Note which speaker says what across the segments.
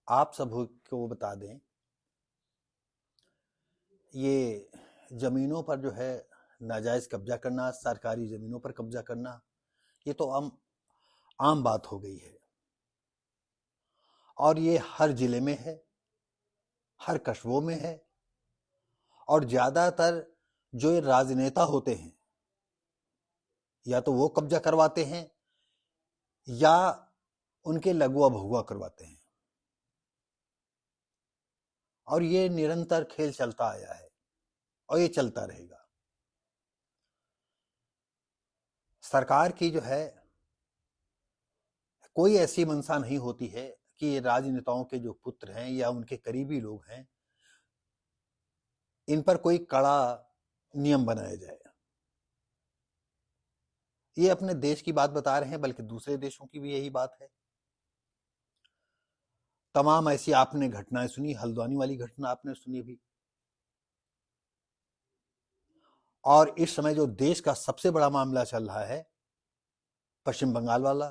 Speaker 1: आप सब को बता दें, ये ज़मीनों पर जो है नाजायज़ कब्जा करना, सरकारी ज़मीनों पर कब्जा करना, ये तो आम बात हो गई है। और ये हर ज़िले में है, हर कस्बों में है। और ज़्यादातर जो ये राजनेता होते हैं, या तो वो कब्जा करवाते हैं या उनके लघुआ भगुआ करवाते हैं। और ये निरंतर खेल चलता आया है और ये चलता रहेगा। सरकार की जो है कोई ऐसी मंशा नहीं होती है कि ये राजनेताओं के जो पुत्र हैं या उनके करीबी लोग हैं, इन पर कोई कड़ा नियम बनाया जाए। ये अपने देश की बात बता रहे हैं, बल्कि दूसरे देशों की भी यही बात है। तमाम ऐसी आपने घटनाएं सुनी, हल्द्वानी वाली घटना आपने सुनी भी। और इस समय जो देश का सबसे बड़ा मामला चल रहा है, पश्चिम बंगाल वाला,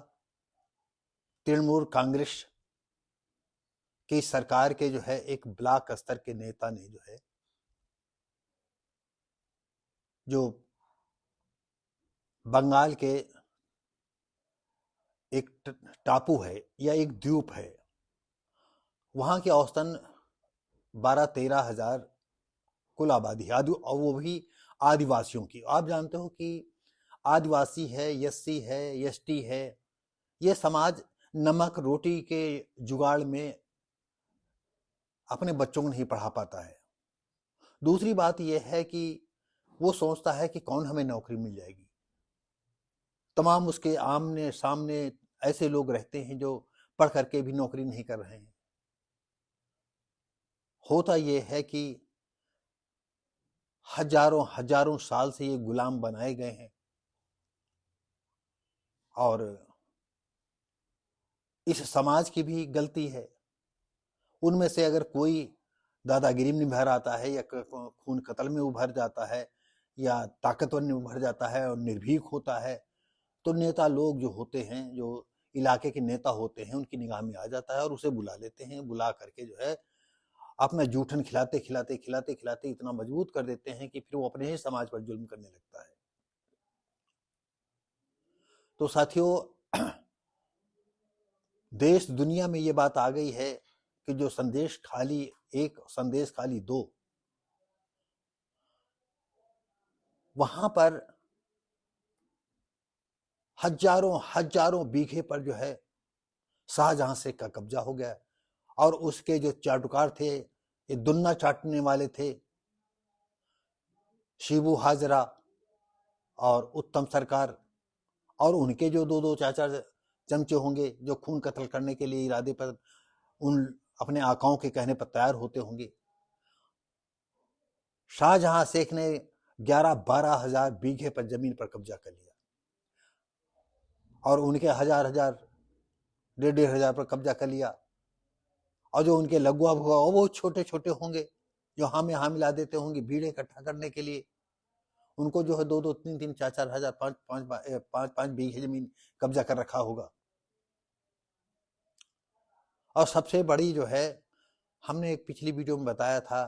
Speaker 1: तृणमूल कांग्रेस की सरकार के जो है एक ब्लॉक स्तर के नेता ने जो है, जो बंगाल के एक टापू है या एक द्वीप है, वहां की औसतन 12-13 हजार कुल आबादी है, और वो भी आदिवासियों की। आप जानते हो कि आदिवासी है, एससी है, एसटी है, ये समाज नमक रोटी के जुगाड़ में अपने बच्चों को नहीं पढ़ा पाता है। दूसरी बात यह है कि वो सोचता है कि कौन हमें नौकरी मिल जाएगी। तमाम उसके आमने सामने ऐसे लोग रहते हैं जो पढ़ करके भी नौकरी नहीं कर रहे हैं। होता यह है कि हजारों हजारों साल से ये गुलाम बनाए गए हैं, और इस समाज की भी गलती है। उनमें से अगर कोई दादागिरी में उभर आता है, या खून कत्ल में उभर जाता है, या ताकतवर में उभर जाता है और निर्भीक होता है, तो नेता लोग जो होते हैं, जो इलाके के नेता होते हैं, उनकी निगाह में आ जाता है और उसे बुला लेते हैं। बुला करके जो है अपना जूठन खिलाते खिलाते खिलाते खिलाते इतना मजबूत कर देते हैं कि फिर वो अपने ही समाज पर जुल्म करने लगता है। तो साथियों, देश दुनिया में ये बात आ गई है कि जो संदेश खाली एक, संदेश खाली दो, वहां पर हजारों हजारों बीघे पर जो है शाहजहां शेख का कब्जा हो गया। और उसके जो चाटुकार थे, ये दुन्ना चाटने वाले थे, शिबू हाजरा और उत्तम सरकार, और उनके जो दो दो चार चार चमचे होंगे जो खून कत्ल करने के लिए इरादे पर उन अपने आकाओं के कहने पर तैयार होते होंगे। शाहजहां शेख ने 11-12 हजार बीघे पर जमीन पर कब्जा कर लिया, और उनके हजार हजार 1.5 हजार पर कब्जा कर लिया। और जो उनके लघुआ भुआ वो छोटे छोटे होंगे, जो हाँ में हाँ मिला देते होंगे भीड़ इकट्ठा करने के लिए। उनको जो है 2-2, 3-3, 4-4 हजार, 5-5 बीघे जमीन कब्जा कर रखा होगा। और सबसे बड़ी जो है, हमने एक पिछली वीडियो में बताया था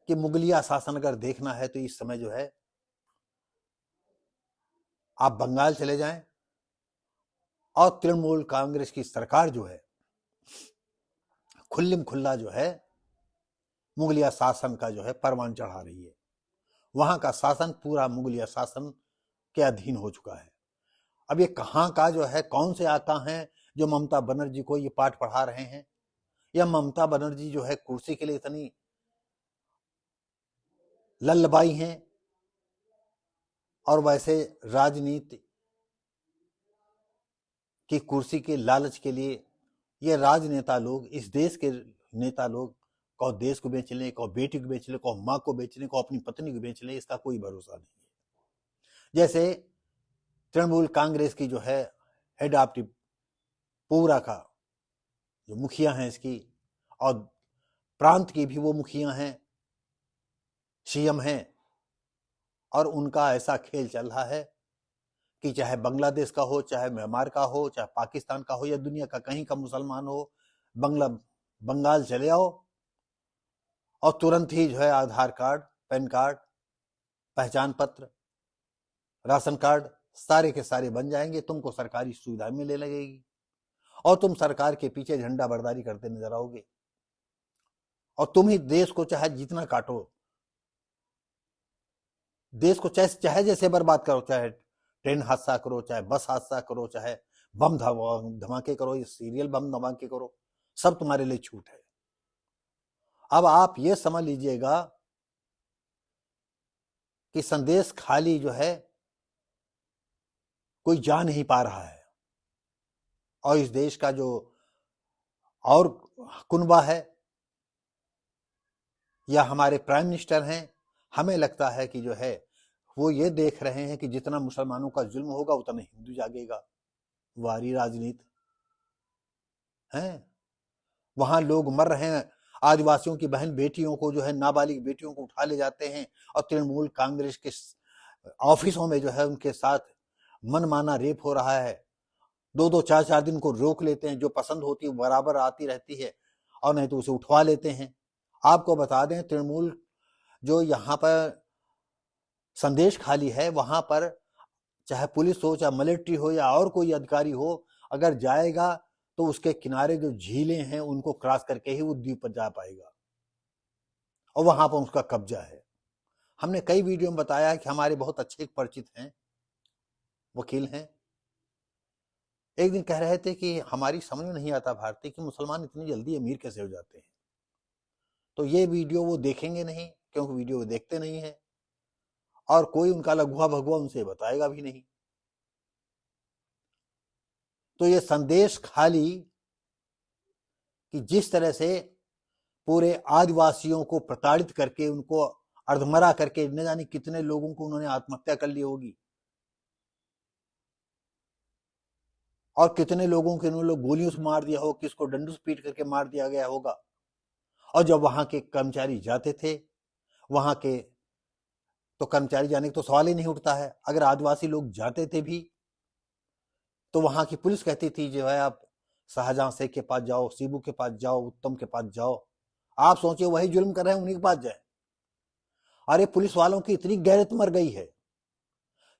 Speaker 1: कि मुगलिया शासन अगर देखना है तो इस समय जो है आप बंगाल चले जाएं, और तृणमूल कांग्रेस की सरकार जो है खुल्लम खुल्ला जो है मुगलिया शासन का जो है परवान चढ़ा रही है। वहां का शासन पूरा मुगलिया शासन के अधीन हो चुका है। अब ये कहां का जो है, कौन से आका हैं जो ममता बनर्जी को ये पाठ पढ़ा रहे हैं, या ममता बनर्जी जो है कुर्सी के लिए इतनी लल्लबाई हैं, और वैसे राजनीति की कुर्सी के लालच के लिए ये राजनेता लोग, इस देश के नेता लोग, कहो देश को बेच लें, कहो बेटी को बेच लें, कहो माँ को बेच लें, कहो अपनी पत्नी को बेच लें, इसका कोई भरोसा नहीं है। जैसे तृणमूल कांग्रेस की जो है हेड ऑफ पूरा का जो मुखिया हैं इसकी, और प्रांत की भी वो मुखिया हैं, सीएम हैं, और उनका ऐसा खेल चल रहा है कि चाहे बांग्लादेश का हो, चाहे म्यांमार का हो, चाहे पाकिस्तान का हो, या दुनिया का कहीं का मुसलमान हो, बंगाल चले आओ और तुरंत ही जो है आधार कार्ड, पैन कार्ड, पहचान पत्र, राशन कार्ड सारे के सारे बन जाएंगे, तुमको सरकारी सुविधा मिलने लगेगी और तुम सरकार के पीछे झंडा बरदारी करते नजर आओगे और तुम ही देश को चाहे जितना काटो, देश को चाहे जैसे बर्बाद करो, चाहे ट्रेन हादसा करो, चाहे बस हादसा करो, चाहे बम धमाके करो, ये सीरियल बम धमाके करो, सब तुम्हारे लिए छूट है। अब आप ये समझ लीजिएगा कि संदेश खाली जो है कोई जा नहीं पा रहा है और इस देश का जो और कुनबा है या हमारे प्राइम मिनिस्टर हैं, हमें लगता है कि जो है वो ये देख रहे हैं कि जितना मुसलमानों का जुल्म होगा उतना हिंदू जागेगा। वारी राजनीति है, वहां लोग मर रहे हैं, आदिवासियों की बहन बेटियों को जो है, नाबालिग बेटियों को उठा ले जाते हैं और तृणमूल कांग्रेस के ऑफिसों में जो है उनके साथ मनमाना रेप हो रहा है। 2-2 4-4 दिन को रोक लेते हैं, जो पसंद होती है बराबर आती रहती है और नहीं तो उसे उठवा लेते हैं। आपको बता दें, तृणमूल जो यहाँ पर संदेश खाली है, वहां पर चाहे पुलिस हो, चाहे मिलिट्री हो या और कोई अधिकारी हो, अगर जाएगा तो उसके किनारे जो झीलें हैं उनको क्रॉस करके ही वो द्वीप पर जा पाएगा और वहां पर उसका कब्जा है। हमने कई वीडियो में बताया कि हमारे बहुत अच्छे परिचित हैं, वकील हैं, एक दिन कह रहे थे कि हमारी समझ में नहीं आता भारतीय कि मुसलमान इतनी जल्दी अमीर कैसे हो जाते हैं। तो ये वीडियो वो देखेंगे नहीं, क्योंकि वीडियो वो देखते नहीं है और कोई उनका लघुआ भगुआ उनसे बताएगा भी नहीं। तो ये संदेश खाली कि जिस तरह से पूरे आदिवासियों को प्रताड़ित करके, उनको अर्धमरा करके, न जाने कितने लोगों को उन्होंने आत्महत्या कर ली होगी और कितने लोगों के उन्होंने गोलियों से मार दिया हो, किसको डंडू से पीट करके मार दिया गया होगा। और जब वहां के कर्मचारी जाते थे, वहां के तो कर्मचारी जाने का तो सवाल ही नहीं उठता है। अगर आदिवासी लोग जाते थे भी तो वहां की पुलिस कहती थी जो है आप शाहजहां शेख के पास जाओ, शिबू के पास जाओ, उत्तम के पास जाओ। आप सोचिए वही जुल्म कर रहे हैं उन्हीं के पास जाए। अरे पुलिस वालों की इतनी गैरत मर गई है,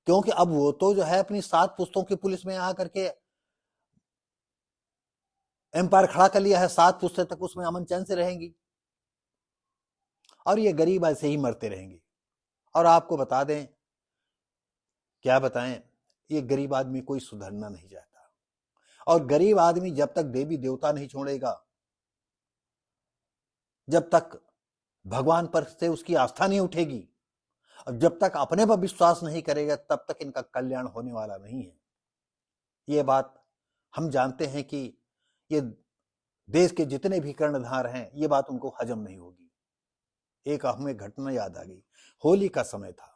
Speaker 1: क्योंकि अब वो तो जो है अपनी 7 पुश्तों की पुलिस में आकर के एम्पायर खड़ा कर लिया है, 7 पुश्तें तक उसमें अमन चैन से रहेंगी और ये गरीब ऐसे ही मरते रहेंगे। और आपको बता दें, क्या बताएं, ये गरीब आदमी कोई सुधरना नहीं चाहता और गरीब आदमी जब तक देवी देवता नहीं छोड़ेगा, जब तक भगवान पर से उसकी आस्था नहीं उठेगी और जब तक अपने पर विश्वास नहीं करेगा, तब तक इनका कल्याण होने वाला नहीं है। ये बात हम जानते हैं कि ये देश के जितने भी कर्णधार हैं, ये बात उनको हजम नहीं होगी। एक हमें घटना याद आ गई, होली का समय था,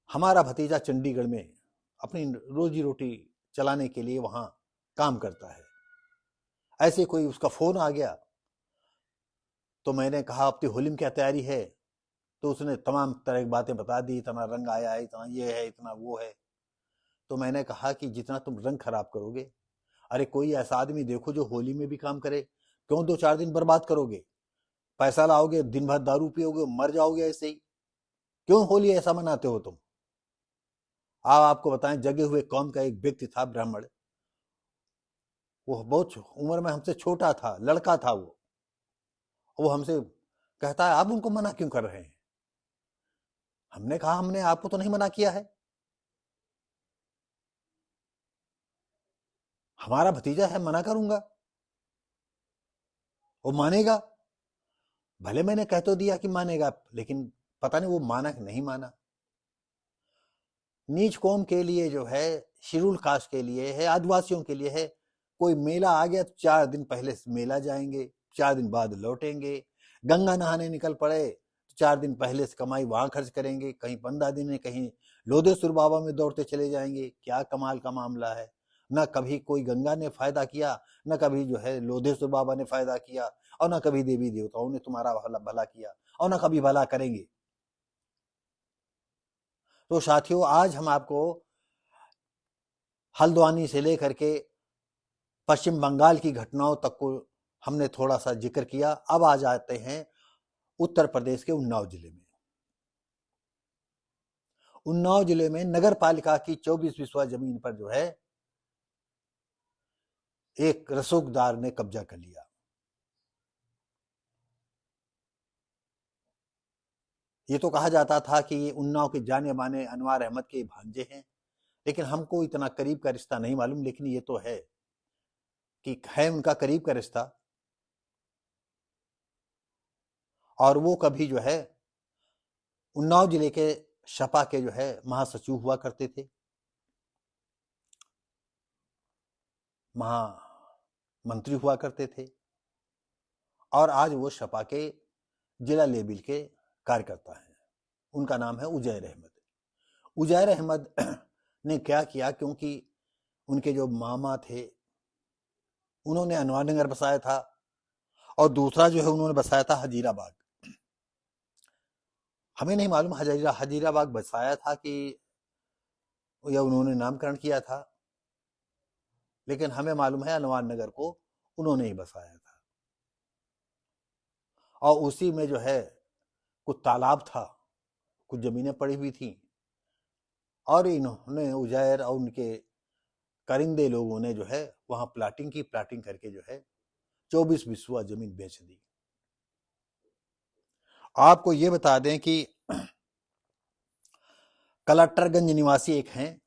Speaker 1: हमारा भतीजा चंडीगढ़ में अपनी रोजी रोटी चलाने के लिए वहां काम करता है। ऐसे कोई उसका फोन आ गया तो मैंने कहा अब तो होली में क्या तैयारी है, तो उसने तमाम तरह की बातें बता दी, इतना रंग आया है, इतना ये है, इतना वो है। तो मैंने कहा कि जितना तुम रंग खराब करोगे, अरे कोई ऐसा आदमी देखो जो होली में भी काम करे, क्यों 2-4 दिन बर्बाद करोगे, पैसा लाओगे, दिन भर दारू पियोगे, मर जाओगे ऐसे ही, क्यों होली ऐसा मनाते हो तुम। आपको बताएं, जगे हुए कौम का एक व्यक्ति था, ब्राह्मण, वो बहुत उम्र में हमसे छोटा था, लड़का था वो हमसे कहता है आप उनको मना क्यों कर रहे हैं। हमने कहा हमने आपको तो नहीं मना किया है, हमारा भतीजा है, मना करूंगा, वो मानेगा। भले मैंने कह तो दिया कि मानेगा, लेकिन पता नहीं वो माना कि नहीं माना। नीच कौम के लिए जो है, शेड्यूल कास्ट के लिए है, आदिवासियों के लिए है, कोई मेला आ गया तो 4 दिन पहले मेला जाएंगे, 4 दिन बाद लौटेंगे। गंगा नहाने निकल पड़े तो 4 दिन पहले से कमाई वहां खर्च करेंगे, कहीं 15 दिन में कहीं लोधेश्वर बाबा में दौड़ते चले जाएंगे। क्या कमाल का मामला है, न कभी कोई गंगा ने फायदा किया, न कभी जो है लोधेश्वर बाबा ने फायदा किया, और न कभी देवी देवताओं ने तुम्हारा भला किया, और न कभी भला करेंगे। तो साथियों, आज हम आपको हल्द्वानी से लेकर के पश्चिम बंगाल की घटनाओं तक को हमने थोड़ा सा जिक्र किया। अब आ जाते हैं उत्तर प्रदेश के उन्नाव जिले में। उन्नाव जिले में नगर पालिका की 24 बिस्वा जमीन पर जो है एक रसूखदार ने कब्जा कर लिया। ये तो कहा जाता था कि ये उन्नाव के जाने माने अनवार अहमद के भांजे हैं, लेकिन हमको इतना करीब का रिश्ता नहीं मालूम, लेकिन ये तो है कि है उनका करीब का रिश्ता। और वो कभी जो है उन्नाव जिले के सपा के जो है महासचिव हुआ करते थे, महामंत्री हुआ करते थे, और आज वो सपा के जिला लेवल के कार्यकर्ता हैं। उनका नाम है उजैर अहमद। उजैर अहमद ने क्या किया, क्योंकि उनके जो मामा थे उन्होंने अनवारनगर बसाया था, और दूसरा जो है उन्होंने बसाया था हजीराबाग। हमें नहीं मालूम हजीराबाग बसाया था कि या उन्होंने नामकरण किया था, लेकिन हमें मालूम है अनवारनगर को उन्होंने ही बसाया था। और उसी में जो है कुछ तालाब था, कुछ जमीनें पड़ी हुई थी, और इन्होंने उजैर और उनके करिंदे लोगों ने जो है वहां प्लाटिंग की। प्लाटिंग करके जो है 24 बिस्वा जमीन बेच दी। आपको ये बता दें कि कलेक्टरगंज निवासी एक हैं,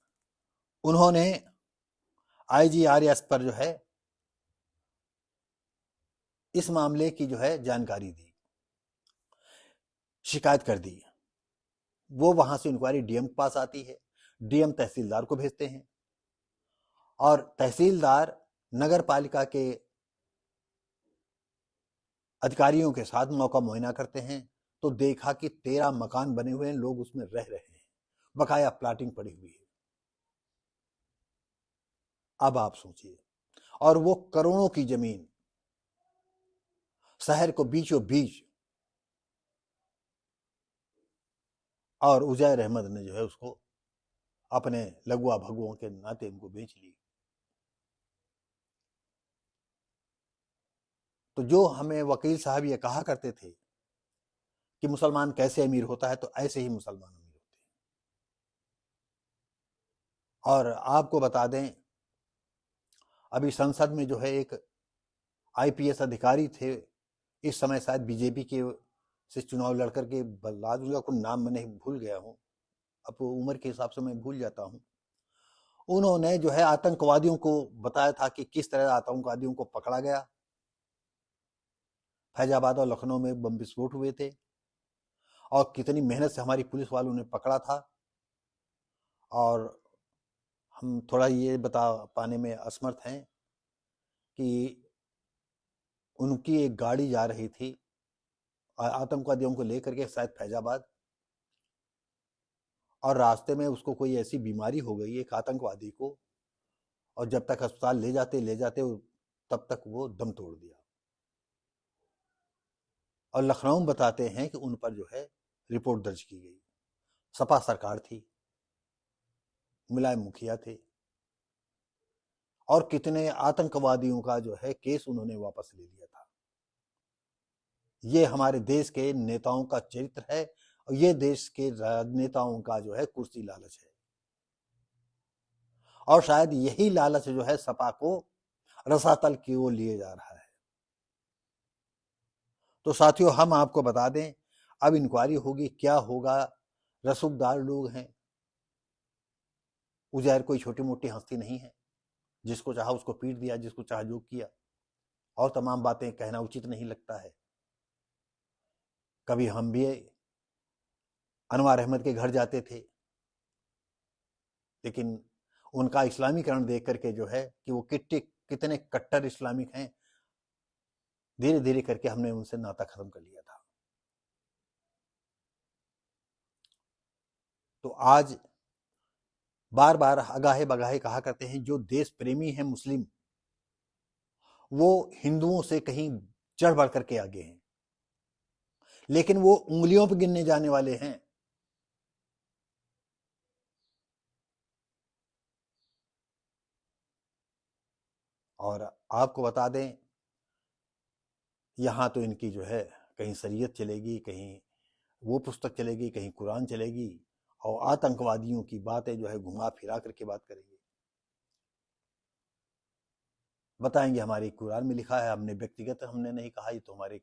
Speaker 1: उन्होंने IGRS पर जो है इस मामले की जो है जानकारी दी, शिकायत कर दी। वो वहां से इंक्वायरी डीएम के पास आती है, डीएम तहसीलदार को भेजते हैं, और तहसीलदार नगर पालिका के अधिकारियों के साथ मौका मुआयना करते हैं, तो देखा कि 13 मकान बने हुए हैं, लोग उसमें रह रहे हैं, बकाया प्लाटिंग पड़ी हुई है। अब आप सोचिए, और वो करोड़ों की जमीन शहर को बीचों बीच, और उजैर अहमद ने जो है उसको अपने लघुआ भगुओं के नाते उनको बेच ली। तो जो हमें वकील साहब ये कहा करते थे कि मुसलमान कैसे अमीर होता है, तो ऐसे ही मुसलमान अमीर होते हैं। और आपको बता दें, अभी संसद में जो है एक IPS अधिकारी थे, इस समय शायद बीजेपी के से चुनाव लड़कर के, बल्लाद उनका कोई नाम मैंने भूल गया हूं, अब उम्र के हिसाब से मैं भूल जाता हूं। उन्होंने जो है आतंकवादियों को बताया था कि किस तरह आतंकवादियों को पकड़ा गया। फैजाबाद और लखनऊ में बम विस्फोट हुए थे, और कितनी मेहनत से हमारी पुलिस वालों ने पकड़ा था। और हम थोड़ा ये बता पाने में असमर्थ हैं कि उनकी एक गाड़ी जा रही थी आतंकवादियों को लेकर के शायद फैजाबाद, और रास्ते में उसको कोई ऐसी बीमारी हो गई एक आतंकवादी को, और जब तक अस्पताल ले जाते तब तक वो दम तोड़ दिया। और लखनऊ में बताते हैं कि उन पर जो है रिपोर्ट दर्ज की गई। सपा सरकार थी, मुलायम मुखिया थे, और कितने आतंकवादियों का जो है केस उन्होंने वापस ले लिया था। ये हमारे देश के नेताओं का चरित्र है, और ये देश के राजनेताओं का जो है कुर्सी लालच है। और शायद यही लालच जो है सपा को रसातल की ओर लिए जा रहा है। तो साथियों, हम आपको बता दें, अब इंक्वायरी होगी, क्या होगा। रसूखदार लोग हैं, उजैर कोई छोटी मोटी हस्ती नहीं है, जिसको चाहा उसको पीट दिया, जिसको चाहा जो किया, और तमाम बातें कहना उचित नहीं लगता है। कभी हम भी अनवार अहमद के घर जाते थे, लेकिन उनका इस्लामीकरण देख करके जो है कि वो कितने कट्टर इस्लामिक हैं, धीरे धीरे करके हमने उनसे नाता खत्म कर लिया था। तो आज बार बार अगाहे बगाहे कहा करते हैं, जो देश प्रेमी है मुस्लिम, वो हिंदुओं से कहीं चढ़ बढ़ करके आगे हैं, लेकिन वो उंगलियों पर गिनने जाने वाले हैं और आपको बता दें, यहाँ तो इनकी जो है कहीं शरीयत चलेगी, कहीं वो पुस्तक चलेगी, कहीं कुरान चलेगी, और आतंकवादियों की बातें जो है घुमा फिरा करके बात करेंगे। बताएंगे हमारे कुरान में लिखा है, हमने व्यक्तिगत हमने नहीं कहा, ये तो हमारे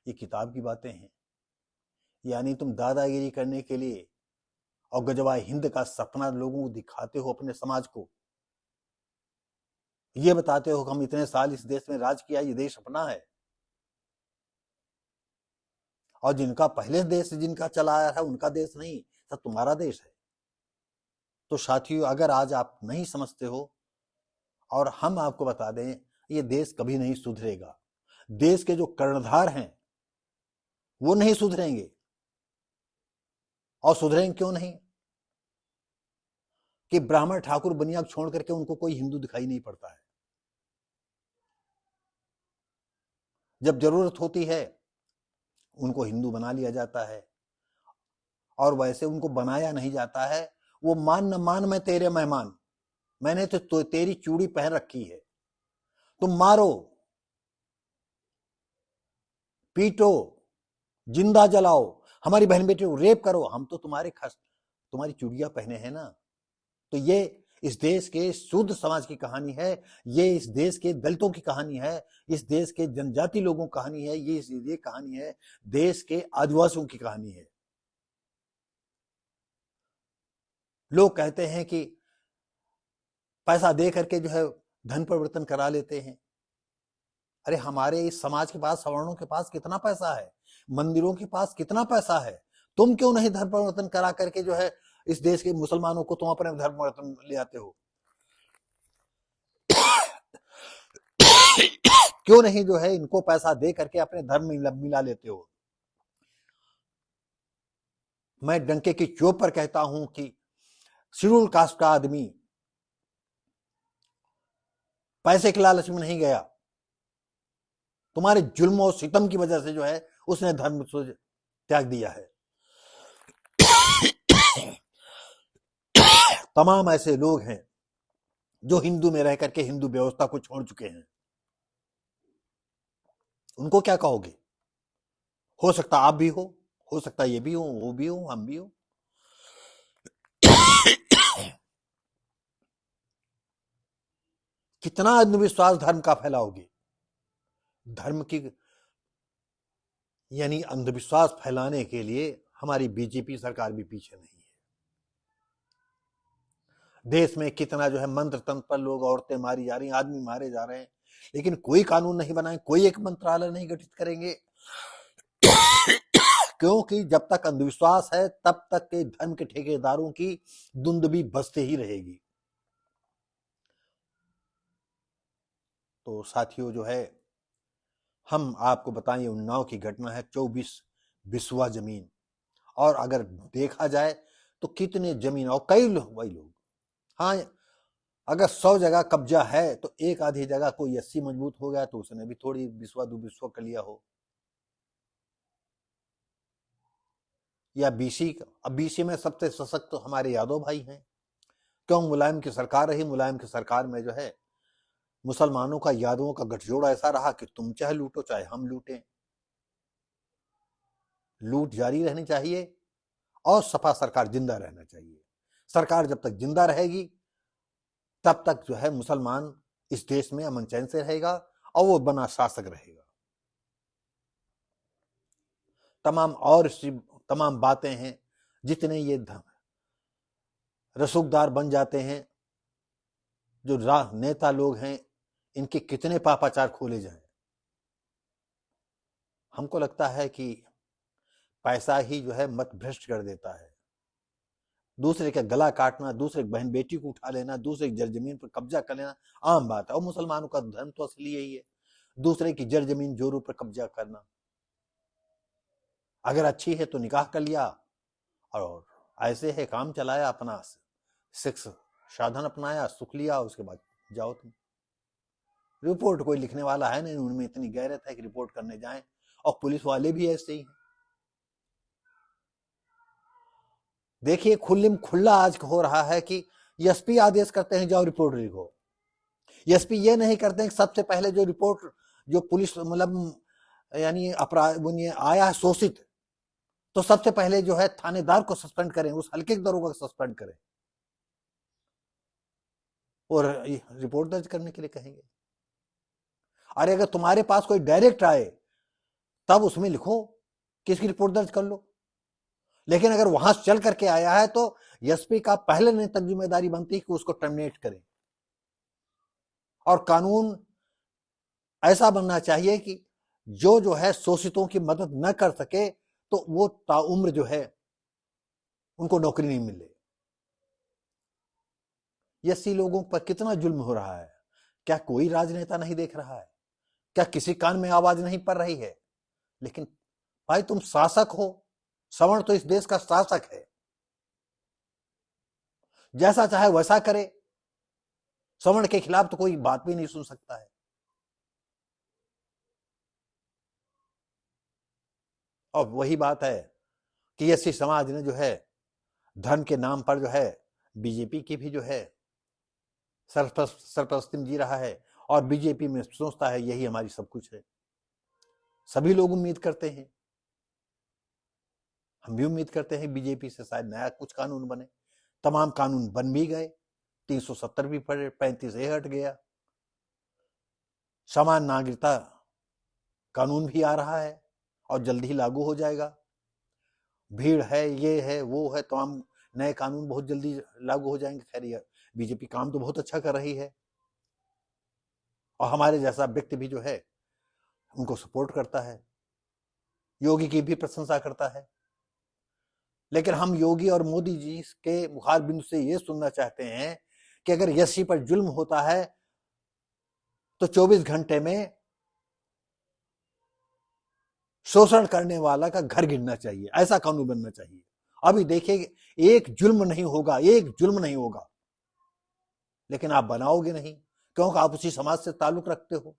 Speaker 1: ये किताब की बातें हैं। यानी तुम दादागिरी करने के लिए और गजवाए हिंद का सपना लोगों को दिखाते हो, अपने समाज को ये बताते हो कि हम इतने साल इस देश में राज किया, ये देश अपना है। और जिनका पहले देश जिनका चलाया है उनका देश नहीं, सब तुम्हारा देश है। तो साथियों, अगर आज आप नहीं समझते हो, और हम आपको बता दें, ये देश कभी नहीं सुधरेगा। देश के जो कर्णधार हैं वो नहीं सुधरेंगे। और सुधरेंगे क्यों नहीं? कि ब्राह्मण ठाकुर बनियाक छोड़ करके उनको कोई हिंदू दिखाई नहीं पड़ता है। जब जरूरत होती है उनको हिंदू बना लिया जाता है, और वैसे उनको बनाया नहीं जाता है। वो मान न मान, मैं तेरे मेहमान, मैंने तो तेरी चूड़ी पहन रखी है, तुम मारो, पीटो, जिंदा जलाओ, हमारी बहन बेटी को रेप करो, हम तो तुम्हारी चूड़ियां पहने हैं ना। तो ये इस देश के शुद्ध समाज की कहानी है, ये इस देश के दलितों की कहानी है, इस देश के जनजाति लोगों की कहानी है, ये कहानी है देश के आदिवासियों की कहानी है। लोग कहते हैं कि पैसा दे करके जो है धन परिवर्तन करा लेते हैं। अरे हमारे इस समाज के पास, सवर्णों के पास कितना पैसा है, मंदिरों के पास कितना पैसा है, तुम क्यों नहीं धर्म परिवर्तन करा करके जो है इस देश के मुसलमानों को तुम अपने धर्म परिवर्तन ले आते हो? क्यों नहीं जो है इनको पैसा दे करके अपने धर्म में मिला लेते हो? मैं डंके की चोट पर कहता हूं कि शेड्यूल कास्ट का आदमी पैसे के लालच में नहीं गया, तुम्हारे जुल्म और सितम की वजह से जो है उसने धर्म त्याग दिया है। तमाम ऐसे लोग हैं जो हिंदू में रह करके हिंदू व्यवस्था को छोड़ चुके हैं, उनको क्या कहोगे? हो सकता आप भी हो सकता ये भी हो, वो भी हो, हम भी हो। कितना अंधविश्वास धर्म का फैलाओगे? धर्म की यानी अंधविश्वास फैलाने के लिए हमारी बीजेपी सरकार भी पीछे नहीं है। देश में कितना जो है मंत्र तंत्र पर लोग, औरतें मारी जा रही, आदमी मारे जा रहे हैं, लेकिन कोई कानून नहीं बनाए, कोई एक मंत्रालय नहीं गठित करेंगे। क्योंकि जब तक अंधविश्वास है तब तक के धर्म के ठेकेदारों की धुंध भी बसते ही रहेगी। तो साथियों जो है, हम आपको बताएं, उन्नाव की घटना है, 24 बिस्वा जमीन, और अगर देखा जाए तो कितने जमीन, और कई लोग, वही लोग, हाँ, अगर 100 जगह कब्जा है तो एक आधी जगह कोई 80 मजबूत हो गया तो उसने भी थोड़ी बिस्वा दो बिस्वा कर लिया हो, या बीसी। अब बीसी में सबसे सशक्त तो हमारे यादव भाई हैं। क्यों? मुलायम की सरकार रही, मुलायम की सरकार में जो है मुसलमानों का, यादवों का गठजोड़ ऐसा रहा कि तुम चाहे लूटो चाहे हम लूटें, लूट जारी रहनी चाहिए, और सपा सरकार जिंदा रहना चाहिए। सरकार जब तक जिंदा रहेगी तब तक जो है मुसलमान इस देश में अमन चैन से रहेगा और वो बना शासक रहेगा। तमाम बातें हैं, जितने ये रसूखदार बन जाते हैं, जो नेता लोग हैं, इनके कितने पापाचार खोले जाएं। हमको लगता है कि पैसा ही जो है मत भ्रष्ट कर देता है। दूसरे का गला काटना, दूसरे बहन बेटी को उठा लेना, दूसरे की जर जमीन पर कब्जा कर लेना आम बात है, और मुसलमानों का धर्म तो असली यही है, दूसरे की जर जमीन जोरों पर कब्जा करना। अगर अच्छी है तो निकाह कर लिया, और ऐसे है काम चलाया, अपना सेक्स साधन अपनाया, सुख लिया, उसके बाद जाओ तुम। रिपोर्ट कोई लिखने वाला है नहीं, उनमें इतनी गैरत है कि रिपोर्ट करने जाएं, और पुलिस वाले भी ऐसे ही हैं। देखिए खुल्ला आज हो रहा है कि एसपी आदेश करते हैं जाओ रिपोर्ट लिखो, एसपी ये नहीं करते हैं कि सबसे पहले जो रिपोर्ट, जो पुलिस मतलब यानी अपराध आया है शोषित, तो सबसे पहले जो है थानेदार को सस्पेंड करें, उस हल्के दरोगा को सस्पेंड करें और रिपोर्ट दर्ज करने के लिए कहेंगे। अरे अगर तुम्हारे पास कोई डायरेक्ट आए तब उसमें लिखो कि इसकी रिपोर्ट दर्ज कर लो, लेकिन अगर वहां चल करके आया है तो एसपी का पहले नहीं तक जिम्मेदारी बनती है कि उसको टर्मिनेट करें। और कानून ऐसा बनना चाहिए कि जो है शोषितों की मदद न कर सके तो वो ताउम्र जो है उनको नौकरी नहीं मिले। एससी लोगों पर कितना जुल्म हो रहा है, क्या कोई राजनेता नहीं देख रहा है? क्या किसी कान में आवाज नहीं पड़ रही है? लेकिन भाई तुम शासक हो, सवर्ण तो इस देश का शासक है, जैसा चाहे वैसा करे, सवर्ण के खिलाफ तो कोई बात भी नहीं सुन सकता है। और वही बात है कि एससी समाज ने जो है धर्म के नाम पर जो है बीजेपी की भी जो है सरपरस्ती जी रहा है और बीजेपी में सोचता है यही हमारी सब कुछ है। सभी लोग उम्मीद करते हैं, हम भी उम्मीद करते हैं बीजेपी से शायद नया कुछ कानून बने। तमाम कानून बन भी गए, 370 भी पड़े, 35A हट गया, समान नागरिकता कानून भी आ रहा है और जल्द ही लागू हो जाएगा। भीड़ है, ये है, वो है, तमाम नए कानून बहुत जल्दी लागू हो जाएंगे। खैर बीजेपी काम तो बहुत अच्छा कर रही है और हमारे जैसा व्यक्ति भी जो है उनको सपोर्ट करता है, योगी की भी प्रशंसा करता है। लेकिन हम योगी और मोदी जी के मुखार बिंदु से ये सुनना चाहते हैं कि अगर एससी पर जुल्म होता है तो 24 घंटे में शोषण करने वाला का घर गिरना चाहिए, ऐसा कानून बनना चाहिए। अभी देखिए एक जुल्म नहीं होगा, एक जुल्म नहीं होगा, लेकिन आप बनाओगे नहीं क्योंकि आप उसी समाज से ताल्लुक रखते हो।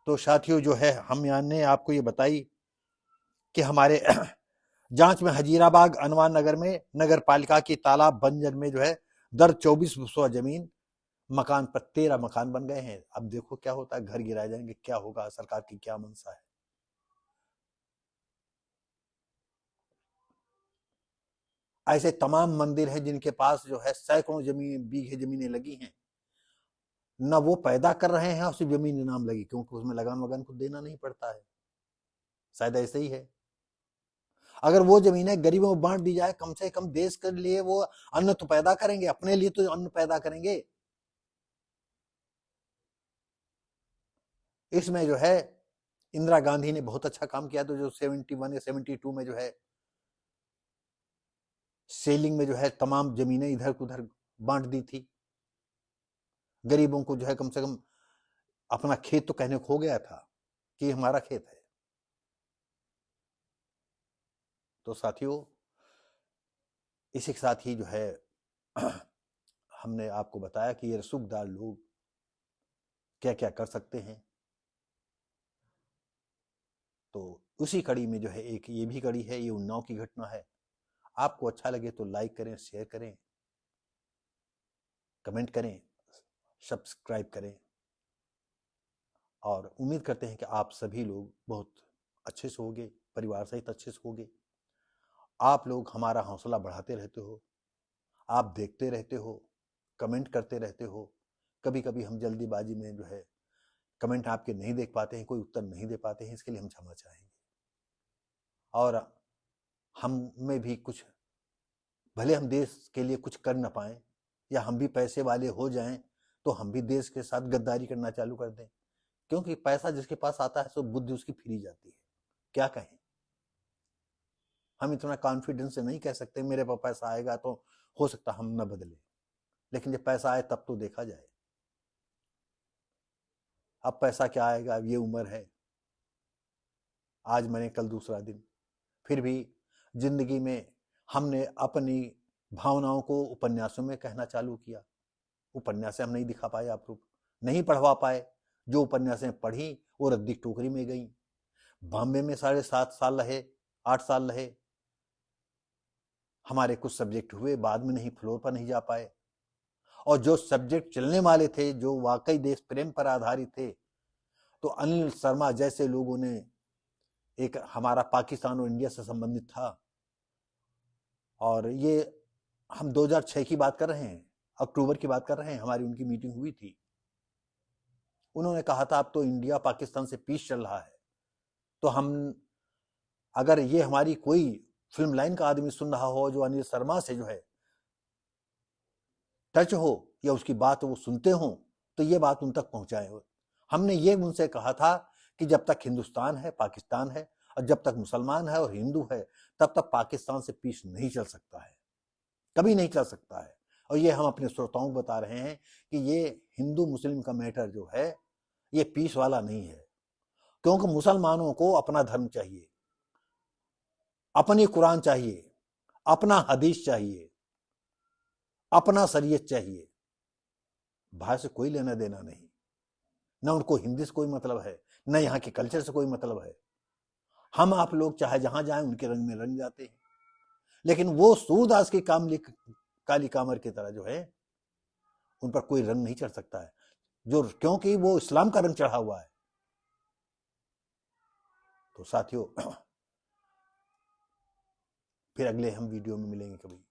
Speaker 1: तो साथियों जो है हमने आपको ये बताई कि हमारे जांच में हजीराबाग अनवार नगर में नगर पालिका की तालाब बंजर में जो है दर 2400 जमीन, मकान पर 13 मकान बन गए हैं। अब देखो क्या होता है, घर गिराए जाएंगे, क्या होगा, सरकार की क्या मंशा है। ऐसे तमाम मंदिर हैं जिनके पास जो है सैकड़ों जमीन बीघे जमीनें लगी हैं, न वो पैदा कर रहे हैं और सिर्फ जमीन इनाम लगी, क्योंकि उसमें लगान वगान कुछ देना नहीं पड़ता है, शायद ऐसे ही है। अगर वो जमीनें गरीबों को बांट दी जाए, कम से कम देश के लिए वो अन्न तो पैदा करेंगे, अपने लिए तो अन्न पैदा करेंगे। इसमें जो है इंदिरा गांधी ने बहुत अच्छा काम किया, तो जो 71 या 72 में जो है सेलिंग में जो है तमाम जमीनें इधर उधर बांट दी थी, गरीबों को जो है कम से कम अपना खेत तो कहने खो गया था कि हमारा खेत है। तो साथियों इसी के साथ ही जो है हमने आपको बताया कि ये रसूखदार लोग क्या क्या कर सकते हैं। तो उसी कड़ी में जो है एक ये भी कड़ी है, ये उन्नाव की घटना है। आपको अच्छा लगे तो लाइक करें, शेयर करें, कमेंट करें, सब्सक्राइब करें और उम्मीद करते हैं कि आप सभी लोग बहुत अच्छे से होंगे, परिवार सहित अच्छे से होंगे। आप लोग हमारा हौसला बढ़ाते रहते हो, आप देखते रहते हो, कमेंट करते रहते हो। कभी कभी हम जल्दीबाजी में जो है कमेंट आपके नहीं देख पाते हैं, कोई उत्तर नहीं दे पाते हैं, इसके लिए हम क्षमा चाहेंगे। और हम में भी कुछ, भले हम देश के लिए कुछ कर ना पाए या हम भी पैसे वाले हो जाएं तो हम भी देश के साथ गद्दारी करना चालू कर दें, क्योंकि पैसा जिसके पास आता है तो बुद्धि उसकी फिरी जाती है। क्या कहें, हम इतना कॉन्फिडेंस से नहीं कह सकते मेरे पास पैसा आएगा तो हो सकता हम न बदले, लेकिन जब पैसा आए तब तो देखा जाए। अब पैसा क्या आएगा, ये उम्र है, आज मैंने कल दूसरा दिन। फिर भी जिंदगी में हमने अपनी भावनाओं को उपन्यासों में कहना चालू किया। उपन्यासें हम नहीं दिखा पाए, आप लोग नहीं पढ़वा पाए। जो उपन्यासें पढ़ी वो रद्दी टोकरी में गई। बॉम्बे में 7.5 साल रहे, 8 साल रहे, हमारे कुछ सब्जेक्ट हुए, बाद में नहीं, फ्लोर पर नहीं जा पाए। और जो सब्जेक्ट चलने वाले थे, जो वाकई देश प्रेम पर आधारित थे, तो अनिल शर्मा जैसे लोगों ने, एक हमारा पाकिस्तान और इंडिया से संबंधित था, और ये हम 2006 की बात कर रहे हैं, अक्टूबर की बात कर रहे हैं, हमारी उनकी मीटिंग हुई थी। उन्होंने कहा था अब तो इंडिया पाकिस्तान से पीस चल रहा है, तो हम, अगर ये हमारी कोई फिल्म लाइन का आदमी सुन रहा हो जो अनिल शर्मा से जो है टच हो या उसकी बात वो सुनते हो, तो ये बात उन तक पहुंचाए हो। हमने ये उनसे कहा था कि जब तक हिंदुस्तान है, पाकिस्तान है, और जब तक मुसलमान है और हिंदू है, तब तक पाकिस्तान से पीस नहीं चल सकता है, कभी नहीं चल सकता है। और ये हम अपने श्रोताओं को बता रहे हैं कि ये हिंदू मुस्लिम का मैटर जो है ये पीस वाला नहीं है, क्योंकि मुसलमानों को अपना धर्म चाहिए, अपनी कुरान चाहिए, अपना हदीस चाहिए, अपना शरीयत चाहिए। बाहर से कोई लेना देना नहीं, ना उनको हिंदी से कोई मतलब है, ना यहाँ के कल्चर से कोई मतलब है। हम आप लोग चाहे जहां जाएं उनके रंग में रंग जाते हैं, लेकिन वो सूरदास की काली कामर की तरह जो है उन पर कोई रंग नहीं चढ़ सकता है, जो, क्योंकि वो इस्लाम का रंग चढ़ा हुआ है। तो साथियों, फिर अगले हम वीडियो में मिलेंगे कभी।